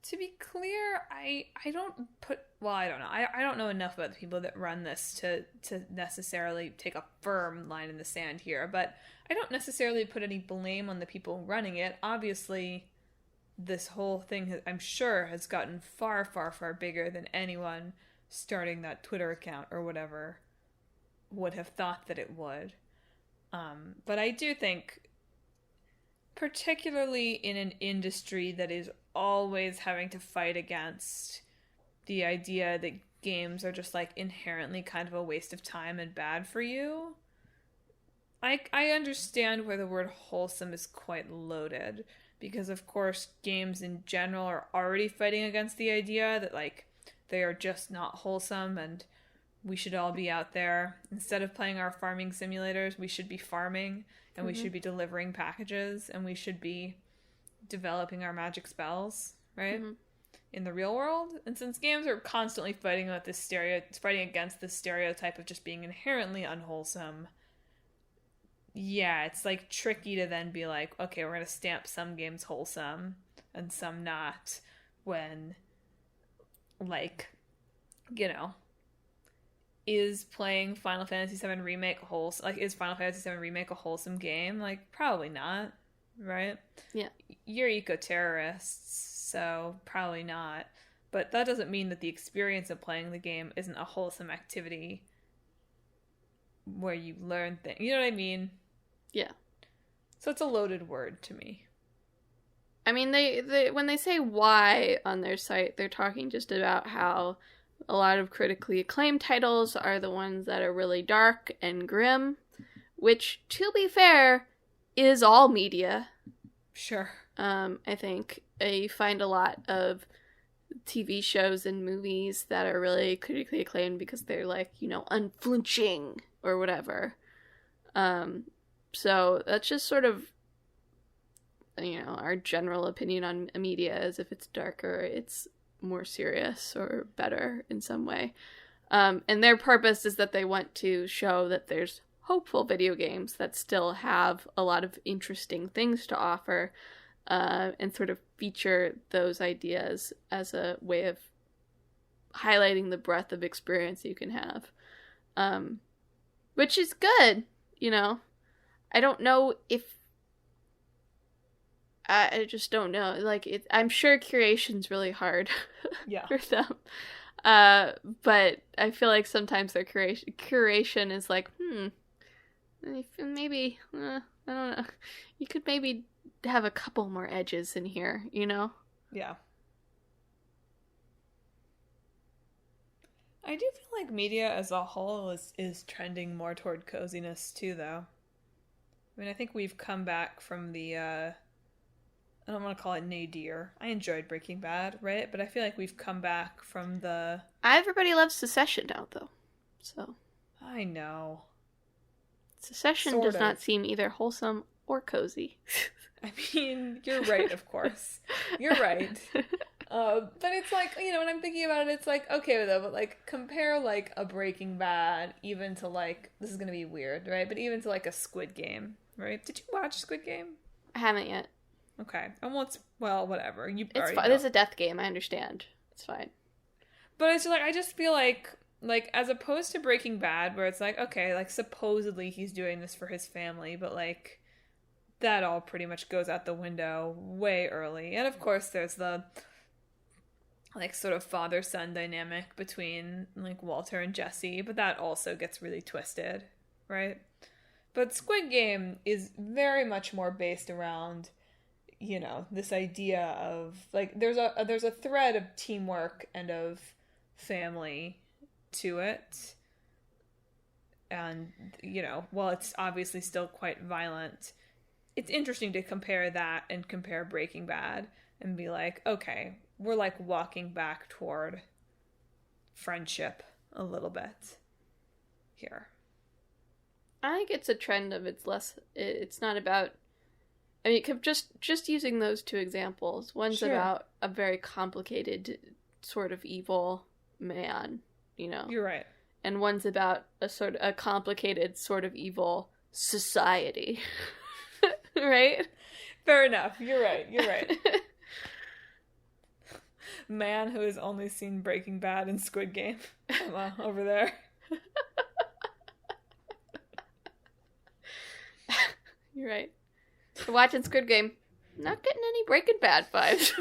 To be clear, I don't know. I don't know enough about the people that run this to necessarily take a firm line in the sand here, but I don't necessarily put any blame on the people running it. Obviously, this whole thing, I'm sure, has gotten far, far, far bigger than anyone starting that Twitter account or whatever would have thought that it would. But I do think, particularly in an industry that is always having to fight against the idea that games are just, like, inherently kind of a waste of time and bad for you, I understand where the word wholesome is quite loaded. Because, of course, games in general are already fighting against the idea that, like, they are just not wholesome and we should all be out there. Instead of playing our farming simulators, we should be farming and we should be delivering packages and we should be developing our magic spells, right? In the real world. And since games are constantly fighting against this stereotype of just being inherently unwholesome, yeah, it's, like, tricky to then be like, okay, we're going to stamp some games wholesome and some not, when, like, you know, is playing Final Fantasy VII Remake wholesome? Like, is Final Fantasy VII Remake a wholesome game? Like, probably not, right? Yeah. You're eco-terrorists, so probably not. But that doesn't mean that the experience of playing the game isn't a wholesome activity where you learn things. You know what I mean? Yeah. So it's a loaded word to me. I mean, they when they say why on their site, they're talking just about how a lot of critically acclaimed titles are the ones that are really dark and grim, which, to be fair, is all media. Sure. I think you find a lot of TV shows and movies that are really critically acclaimed because they're, like, you know, unflinching or whatever. So that's just sort of, you know, our general opinion on media, is if it's darker, it's more serious or better in some way. And their purpose is that they want to show that there's hopeful video games that still have a lot of interesting things to offer, and sort of feature those ideas as a way of highlighting the breadth of experience you can have. Which is good, you know. I don't know if... I just don't know. Like, I'm sure curation's really hard Yeah. for them. But I feel like sometimes their curation is like, maybe, I don't know. You could maybe have a couple more edges in here, you know? Yeah. I do feel like media as a whole is trending more toward coziness too, though. I mean, I think we've come back from the, I don't want to call it nadir. I enjoyed Breaking Bad, right? But I feel like we've come back from the... Everybody loves Secession now, though. So. I know. Secession Sort does of. not seem either wholesome or cozy. I mean, you're right, of course. You're right. But it's like, you know, when I'm thinking about it, it's like, okay, though, but like, compare like a Breaking Bad even to like, this is gonna be weird, right? But even to like a Squid Game, right? Did you watch Squid Game? I haven't yet. Okay. And well, whatever. It's fine. It's a death game, I understand. It's fine. But it's like, I just feel like, as opposed to Breaking Bad, where it's like, okay, like, supposedly he's doing this for his family, but like, that all pretty much goes out the window way early. And of course, there's the like sort of father-son dynamic between like Walter and Jesse, but that also gets really twisted, right? But Squid Game is very much more based around, you know, this idea of like there's a thread of teamwork and of family to it. And, you know, while it's obviously still quite violent, it's interesting to compare that and compare Breaking Bad and be like, okay, we're like walking back toward friendship a little bit here. I think it's a trend of it's not about, I mean, just using those two examples. One's Sure. about a very complicated sort of evil man, you know. You're right. And one's about a complicated sort of evil society. Right? Fair enough. You're right. You're right. Man who has only seen Breaking Bad and Squid Game. Emma, over there. You're right. Watching Squid Game, not getting any Breaking Bad vibes.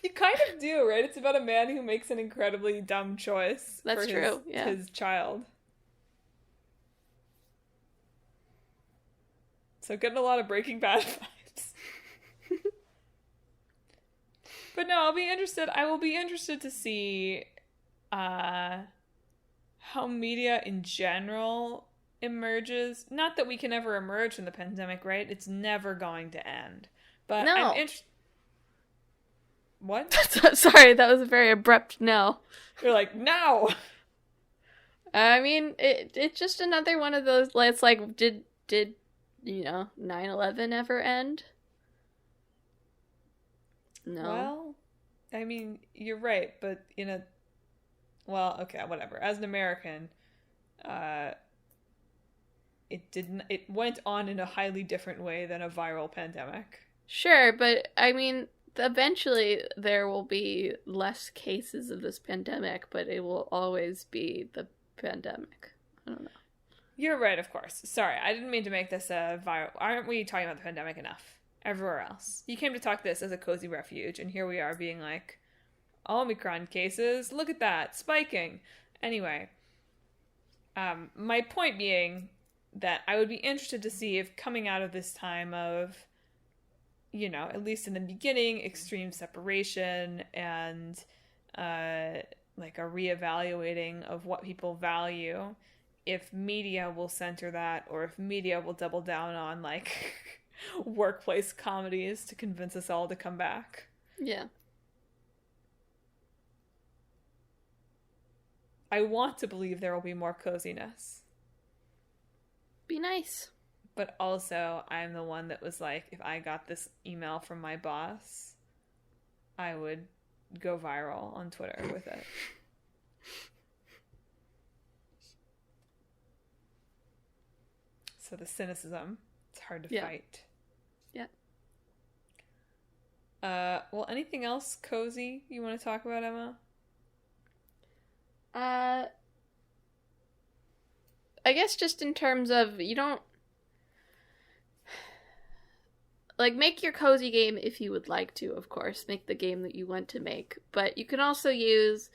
You kind of do, right? It's about a man who makes an incredibly dumb choice That's for true, yeah. his child. So getting a lot of Breaking Bad vibes. But no, I will be interested to see how media in general emerges. Not that we can ever emerge from the pandemic, right? It's never going to end. But no. I'm interested... What? Sorry, that was a very abrupt no. You're like, no! I mean, it's just another one of those, it's like, did you know, 9/11 ever end? No. Well, I mean, you're right, but well, okay, whatever. As an American, it went on in a highly different way than a viral pandemic. Sure, but I mean, eventually there will be less cases of this pandemic, but it will always be the pandemic. I don't know. You're right, of course. Sorry, I didn't mean to make this a viral... Aren't we talking about the pandemic enough? Everywhere else. You came to talk this as a cozy refuge, and here we are being like, Omicron cases, look at that, spiking. Anyway, my point being that I would be interested to see if coming out of this time of, you know, at least in the beginning, extreme separation and like a reevaluating of what people value, if media will center that, or if media will double down on like workplace comedies to convince us all to come back. Yeah. I want to believe there will be more coziness. Be nice. But also, I'm the one that was like, if I got this email from my boss, I would go viral on Twitter with it. So the cynicism, it's hard to fight. Yeah. Well, anything else cozy you want to talk about, Emma? I guess just in terms of, like, make your cozy game if you would like to, of course. Make the game that you want to make. But you can also use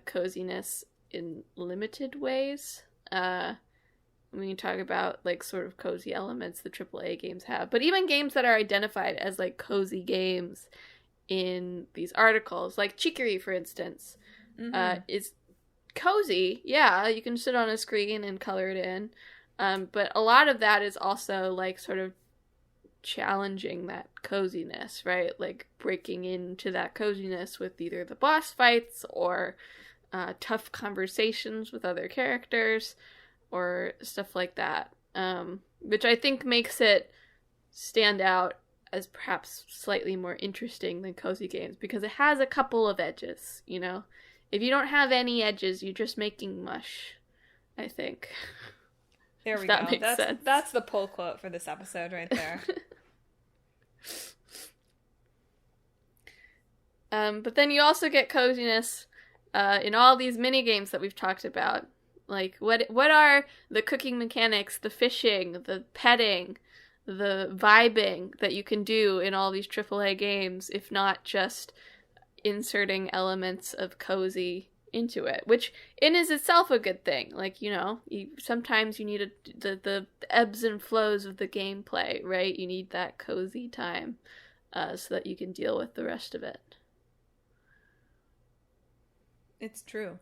coziness in limited ways. When you talk about, like, sort of cozy elements the AAA games have. But even games that are identified as, like, cozy games in these articles, like Chicory, for instance, is cozy. Yeah, you can sit on a screen and color it in. But a lot of that is also, like, sort of challenging that coziness, right? Like, breaking into that coziness with either the boss fights or tough conversations with other characters or stuff like that, which I think makes it stand out as perhaps slightly more interesting than cozy games, because it has a couple of edges, you know? If you don't have any edges, you're just making mush, I think. There we go. That's the pull quote for this episode right there. But then you also get coziness in all these mini games that we've talked about. Like, what are the cooking mechanics, the fishing, the petting, the vibing that you can do in all these AAA games, if not just inserting elements of cozy into it, which in is itself a good thing. Like, you know, sometimes you need the ebbs and flows of the gameplay, right? You need that cozy time so that you can deal with the rest of it. It's true.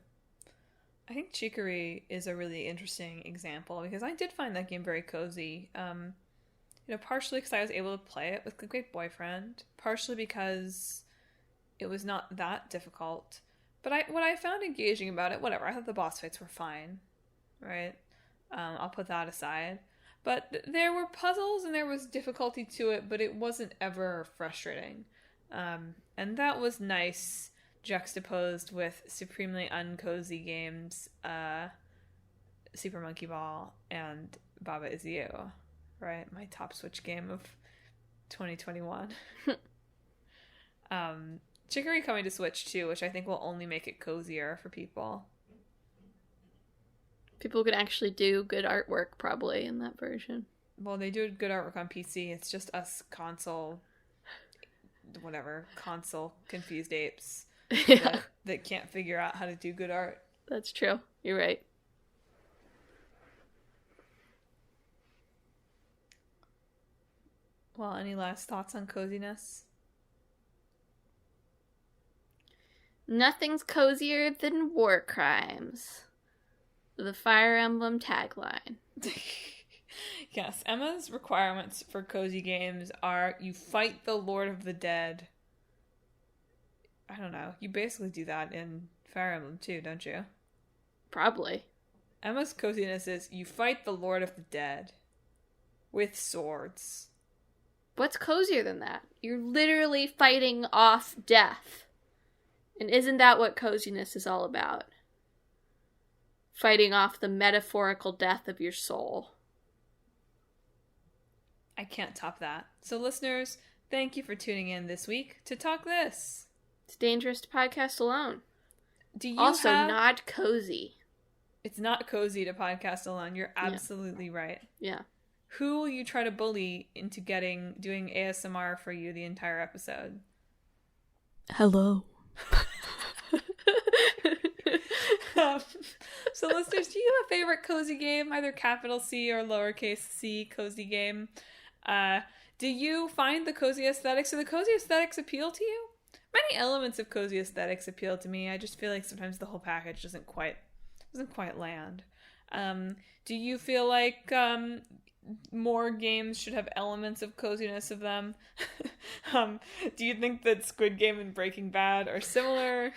I think Chicory is a really interesting example because I did find that game very cozy. Partially because I was able to play it with a great boyfriend, partially because it was not that difficult. But what I found engaging about it, whatever, I thought the boss fights were fine, right? I'll put that aside. But there were puzzles and there was difficulty to it, but it wasn't ever frustrating. And that was nice, juxtaposed with supremely uncozy games, Super Monkey Ball and Baba Is You, right? My top Switch game of 2021. Chicory coming to Switch too, which I think will only make it cozier for people. People can actually do good artwork probably in that version. Well, they do good artwork on PC. It's just us console confused apes that can't figure out how to do good art. That's true. You're right. Well, any last thoughts on coziness? Nothing's cozier than war crimes. The Fire Emblem tagline. Yes, Emma's requirements for cozy games are you fight the Lord of the Dead. I don't know. You basically do that in Fire Emblem too, don't you? Probably. Emma's coziness is you fight the Lord of the Dead with swords. What's cozier than that? You're literally fighting off death. And isn't that what coziness is all about? Fighting off the metaphorical death of your soul. I can't top that. So listeners, thank you for tuning in this week to Talk This. It's dangerous to podcast alone. Not cozy. It's not cozy to podcast alone. You're absolutely right. Yeah. Who will you try to bully into doing ASMR for you the entire episode? Hello. So listeners, do you have a favorite cozy game, either capital C or lowercase c cozy game? Do you find the cozy aesthetics or the cozy aesthetics appeal to you? Many elements of cozy aesthetics appeal to me. I just feel like sometimes the whole package doesn't quite land. Do you feel like more games should have elements of coziness of them? Do you think that Squid Game and Breaking Bad are similar?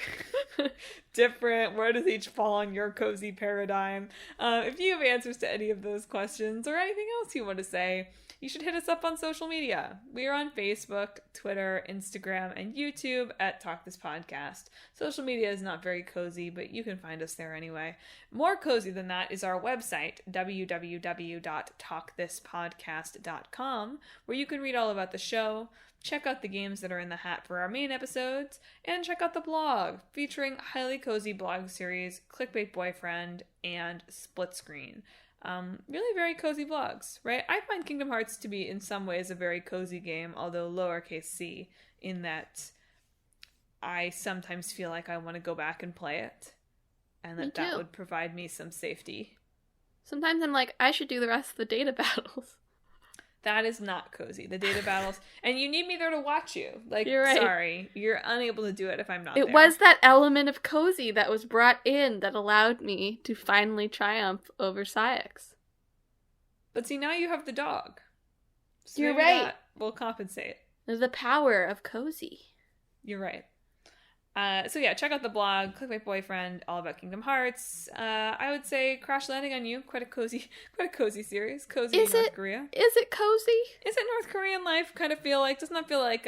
Different? Where does each fall on your cozy paradigm? If you have answers to any of those questions or anything else you want to say, you should hit us up on social media. We are on Facebook, Twitter, Instagram, and YouTube at Talk This Podcast. Social media is not very cozy, but you can find us there anyway. More cozy than that is our website, www.talkthispodcast.com, where you can read all about the show, check out the games that are in the hat for our main episodes, and check out the blog, featuring highly cozy blog series, Clickbait Boyfriend, and Split Screen. Really very cozy vlogs, right? I find Kingdom Hearts to be in some ways a very cozy game, although lowercase c, in that I sometimes feel like I want to go back and play it, and that would provide me some safety. Sometimes I'm like, I should do the rest of the data battles. That is not cozy. The data battles, and you need me there to watch you. Like, you're right. Sorry, you're unable to do it if I'm not there. It was that element of cozy that was brought in that allowed me to finally triumph over Saïx. But see, now you have the dog. So you're right. That will compensate. The power of cozy. You're right. So yeah, check out the blog, Click My Boyfriend, all about Kingdom Hearts. I would say Crash Landing on You, quite a cozy series. Cozy in North Korea. Is it cozy? Is it North Korean life? Doesn't that feel like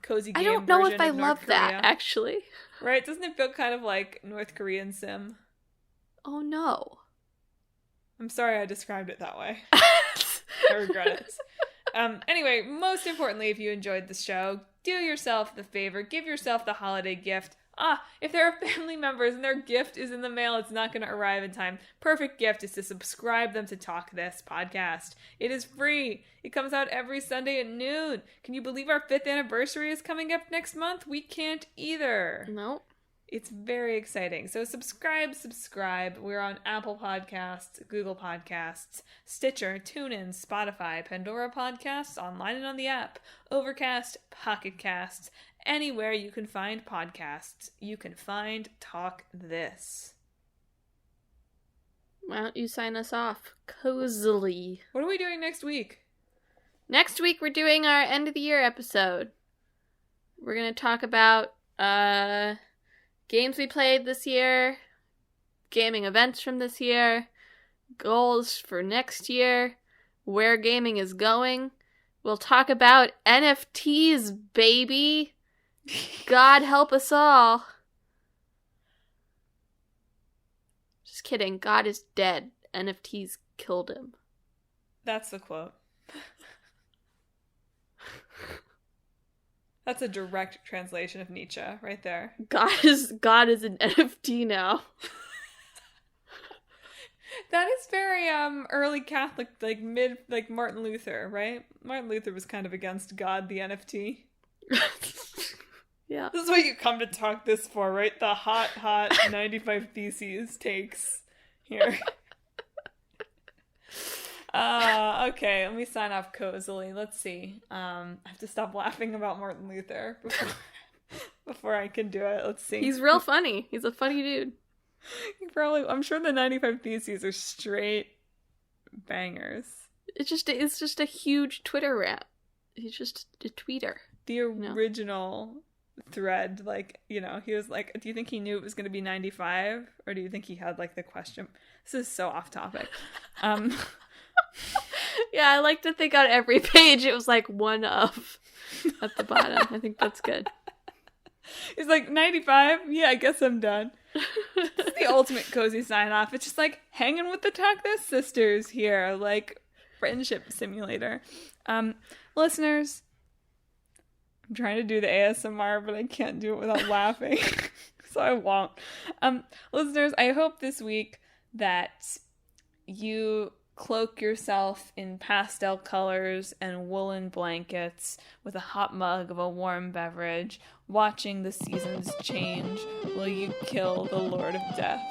cozy game I don't know version if I of North love Korea? that, actually. Right? Doesn't it feel kind of like North Korean sim? Oh no. I'm sorry I described it that way. I regret it. Anyway, most importantly, if you enjoyed the show, do yourself the favor, give yourself the holiday gift. If there are family members and their gift is in the mail, it's not going to arrive in time. Perfect gift is to subscribe them to Talk This podcast. It is free. It comes out every Sunday at noon. Can you believe our 5th anniversary is coming up next month? We can't either. Nope. It's very exciting. So subscribe. We're on Apple Podcasts, Google Podcasts, Stitcher, TuneIn, Spotify, Pandora Podcasts, online and on the app, Overcast, Pocket Casts. Anywhere you can find podcasts, you can find Talk This. Why don't you sign us off cozily? What are we doing next week? Next week we're doing our end of the year episode. We're going to talk about games we played this year, gaming events from this year, goals for next year, where gaming is going. We'll talk about NFTs, baby. God help us all. Just kidding. God is dead. NFTs killed him. That's the quote. That's a direct translation of Nietzsche right there. God is an NFT now. That is very early Catholic, like Martin Luther, right? Martin Luther was kind of against God, the NFT. Yeah. This is what you come to Talk This for, right? The hot 95 Theses takes here. Okay, let me sign off cozily. Let's see. I have to stop laughing about Martin Luther before I can do it. Let's see. He's real funny. He's a funny dude. I'm sure the 95 Theses are straight bangers. It's just a huge Twitter rant. He's just a tweeter. The original thread, he was like, do you think he knew it was going to be 95? Or do you think he had, the question? This is so off topic. Yeah, I like to think on every page it was one of at the bottom. I think that's good. He's like, 95? Yeah, I guess I'm done. It's the ultimate cozy sign-off. It's just hanging with the Talk This sisters here, friendship simulator. Listeners, I'm trying to do the ASMR, but I can't do it without laughing, so I won't. Listeners, I hope this week that you cloak yourself in pastel colors and woolen blankets with a hot mug of a warm beverage, watching the seasons change while you kill the Lord of Death.